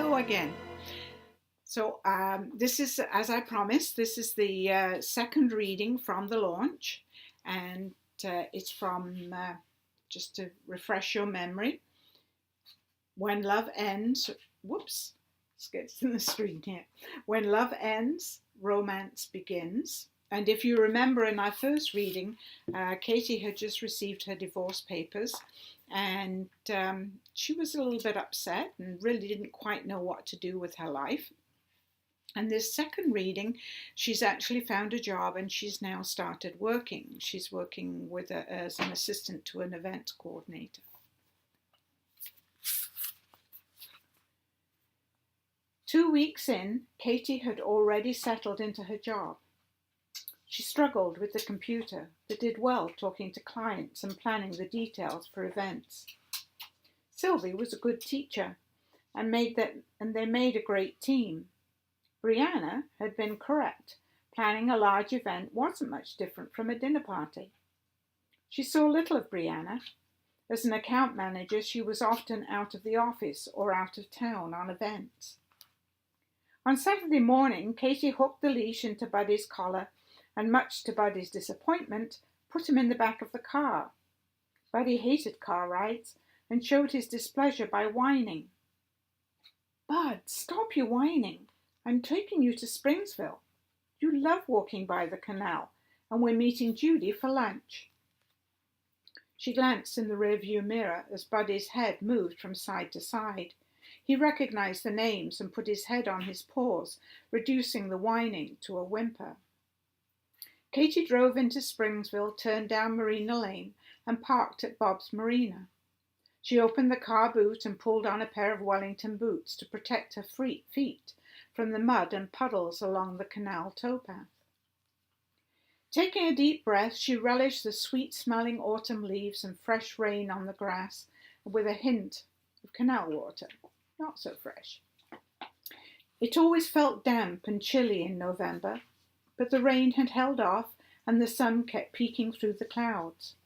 Hello again. This is, as I promised, this is the second reading from the launch, and it's from, just to refresh your memory, When Love Ends, whoops, let's get to the screen here. When Love Ends, Romance Begins. And if you remember in our first reading, Katie had just received her divorce papers, and she was a little bit upset and really didn't quite know what to do with her life. And this second reading, she's actually found a job and she's now started working. She's working as an assistant to an event coordinator. Two weeks in, Katie had already settled into her job. She struggled with the computer, but did well talking to clients and planning the details for events. Sylvie was a good teacher, and they made a great team. Brianna had been correct. Planning a large event wasn't much different from a dinner party. She saw little of Brianna. As an account manager, she was often out of the office or out of town on events. On Saturday morning, Katie hooked the leash into Buddy's collar and, much to Buddy's disappointment, put him in the back of the car. Buddy hated car rides and showed his displeasure by whining. "Bud, stop your whining. I'm taking you to Springsville. You love walking by the canal, and we're meeting Judy for lunch." She glanced in the rearview mirror as Buddy's head moved from side to side. He recognized the names and put his head on his paws, reducing the whining to a whimper. Katie drove into Springsville, turned down Marina Lane, and parked at Bob's Marina. She opened the car boot and pulled on a pair of Wellington boots to protect her feet from the mud and puddles along the canal towpath. Taking a deep breath, she relished the sweet-smelling autumn leaves and fresh rain on the grass, with a hint of canal water. Not so fresh. It always felt damp and chilly in November, but the rain had held off and the sun kept peeking through the clouds.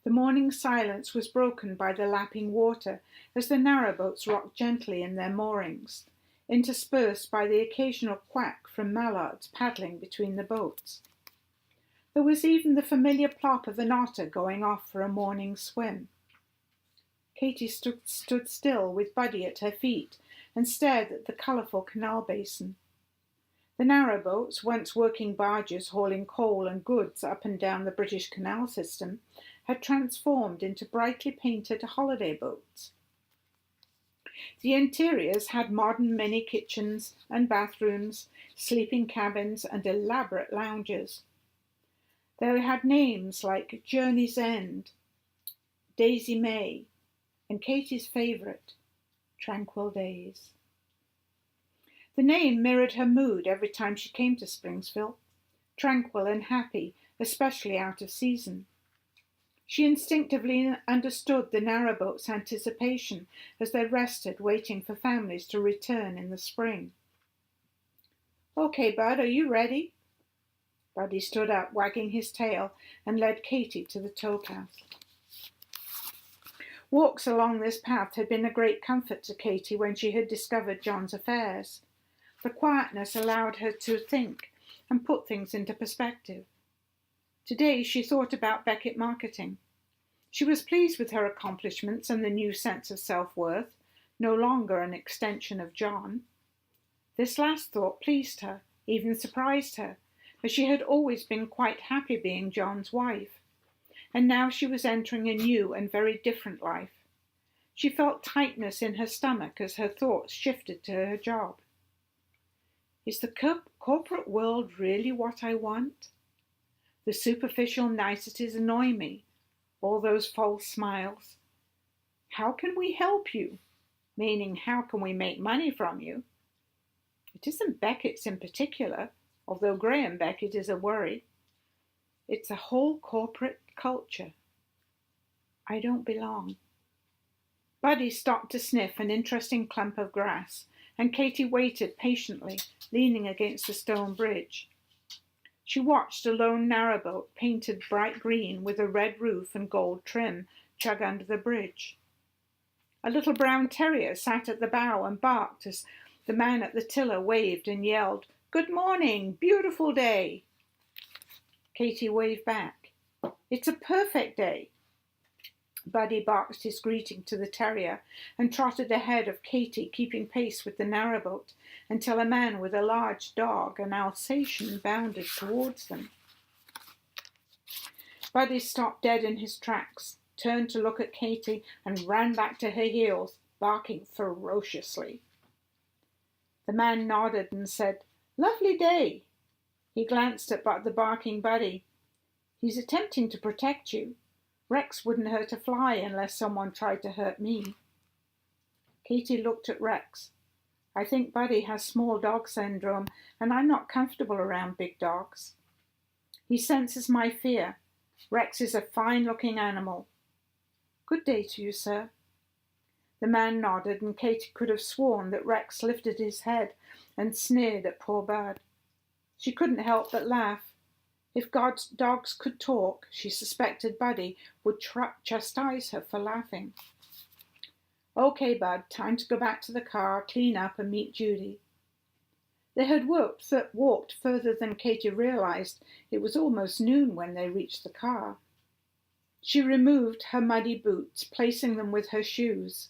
The morning silence was broken by the lapping water as the narrowboats rocked gently in their moorings, interspersed by the occasional quack from mallards paddling between the boats. There was even the familiar plop of an otter going off for a morning swim. Katie stood still with Buddy at her feet and stared at the colourful canal basin. The narrowboats, once working barges hauling coal and goods up and down the British canal system, had transformed into brightly painted holiday boats. The interiors had modern mini kitchens and bathrooms, sleeping cabins, and elaborate lounges. They had names like Journey's End, Daisy May, and Katie's favourite, Tranquil Days. The name mirrored her mood every time she came to Springsville, tranquil and happy, especially out of season. She instinctively understood the narrowboats' anticipation as they rested, waiting for families to return in the spring. "Okay, Bud, are you ready?" Buddy stood up, wagging his tail, and led Katie to the towpath. Walks along this path had been a great comfort to Katie when she had discovered John's affairs. The quietness allowed her to think and put things into perspective. Today she thought about Beckett Marketing. She was pleased with her accomplishments and the new sense of self-worth, no longer an extension of John. This last thought pleased her, even surprised her, as she had always been quite happy being John's wife. And now she was entering a new and very different life. She felt tightness in her stomach as her thoughts shifted to her job. Is the corporate world really what I want? The superficial niceties annoy me, all those false smiles. How can we help you? Meaning, how can we make money from you? It isn't Beckett's in particular, although Graham Beckett is a worry. It's a whole corporate culture. I don't belong. Buddy stopped to sniff an interesting clump of grass, and Katie waited patiently, leaning against the stone bridge. She watched a lone narrowboat painted bright green with a red roof and gold trim chug under the bridge. A little brown terrier sat at the bow and barked as the man at the tiller waved and yelled, "Good morning, beautiful day." Katy waved back. "It's a perfect day." Buddy barked his greeting to the terrier and trotted ahead of Katy, keeping pace with the narrowboat, until a man with a large dog, an Alsatian, bounded towards them. Buddy stopped dead in his tracks, turned to look at Katy, and ran back to her heels, barking ferociously. The man nodded and said, "Lovely day." He glanced at the barking Buddy. "He's attempting to protect you. Rex wouldn't hurt a fly unless someone tried to hurt me." Katy looked at Rex. "I think Buddy has small dog syndrome, and I'm not comfortable around big dogs. He senses my fear. Rex is a fine-looking animal." "Good day to you, sir." The man nodded, and Katy could have sworn that Rex lifted his head and sneered at poor Bud. She couldn't help but laugh. If God's dogs could talk, she suspected Buddy would chastise her for laughing. "Okay, Bud, time to go back to the car, clean up, and meet Judy." They had walked further than Katy realized. It was almost noon when they reached the car. She removed her muddy boots, placing them with her shoes.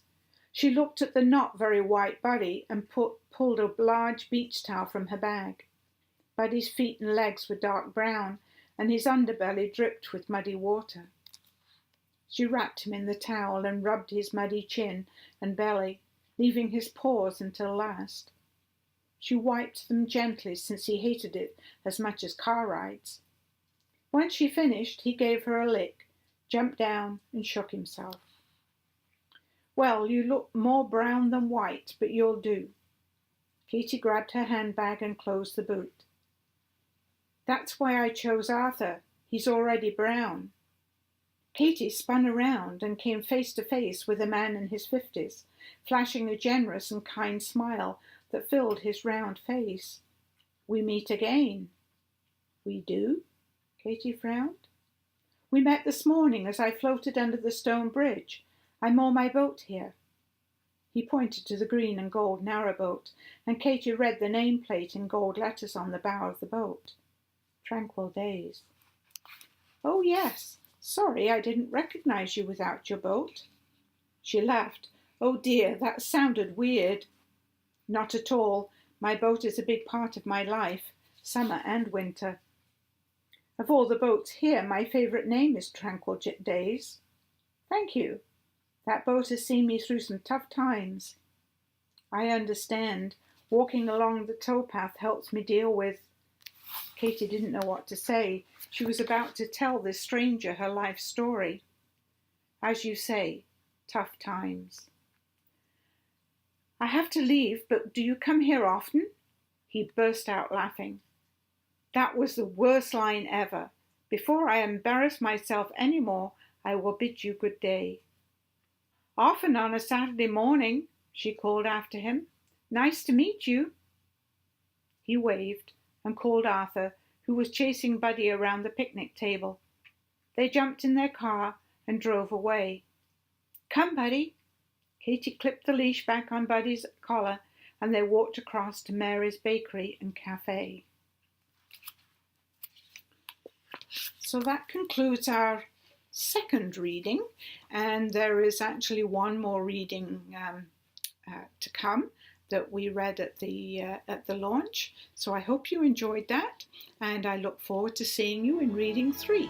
She looked at the not very white Buddy and pulled a large beach towel from her bag. Buddy's feet and legs were dark brown, and his underbelly dripped with muddy water. She wrapped him in the towel and rubbed his muddy chin and belly, leaving his paws until last. She wiped them gently, since he hated it as much as car rides. When she finished, he gave her a lick, jumped down, and shook himself. "Well, you look more brown than white, but you'll do." Katy grabbed her handbag and closed the boot. "That's why I chose Arthur. He's already brown." Katy spun around and came face to face with a man in his 50s, flashing a generous and kind smile that filled his round face. "We meet again." "We do?" Katy frowned. "We met this morning as I floated under the stone bridge. I moor my boat here." He pointed to the green and gold narrowboat, and Katy read the nameplate in gold letters on the bow of the boat. Tranquil Days. "Oh, yes. Sorry, I didn't recognize you without your boat." She laughed. "Oh dear, that sounded weird." "Not at all. My boat is a big part of my life, summer and winter. Of all the boats here, my favorite name is Tranquil Days." "Thank you. That boat has seen me through some tough times." "I understand. Walking along the towpath helps me deal with—" Katy didn't know what to say. She was about to tell this stranger her life story. "As you say, tough times." "I have to leave, but do you come here often?" He burst out laughing. That was the worst line ever. "Before I embarrass myself any more, I will bid you good day." "Often on a Saturday morning," she called after him. "Nice to meet you." He waved and called Arthur, who was chasing Buddy around the picnic table. They jumped in their car and drove away. "Come, Buddy." Katy clipped the leash back on Buddy's collar, and they walked across to Mary's Bakery and Cafe. So that concludes our second reading, and there is actually one more reading to come that we read at the launch. So I hope you enjoyed that, and I look forward to seeing you in reading 3.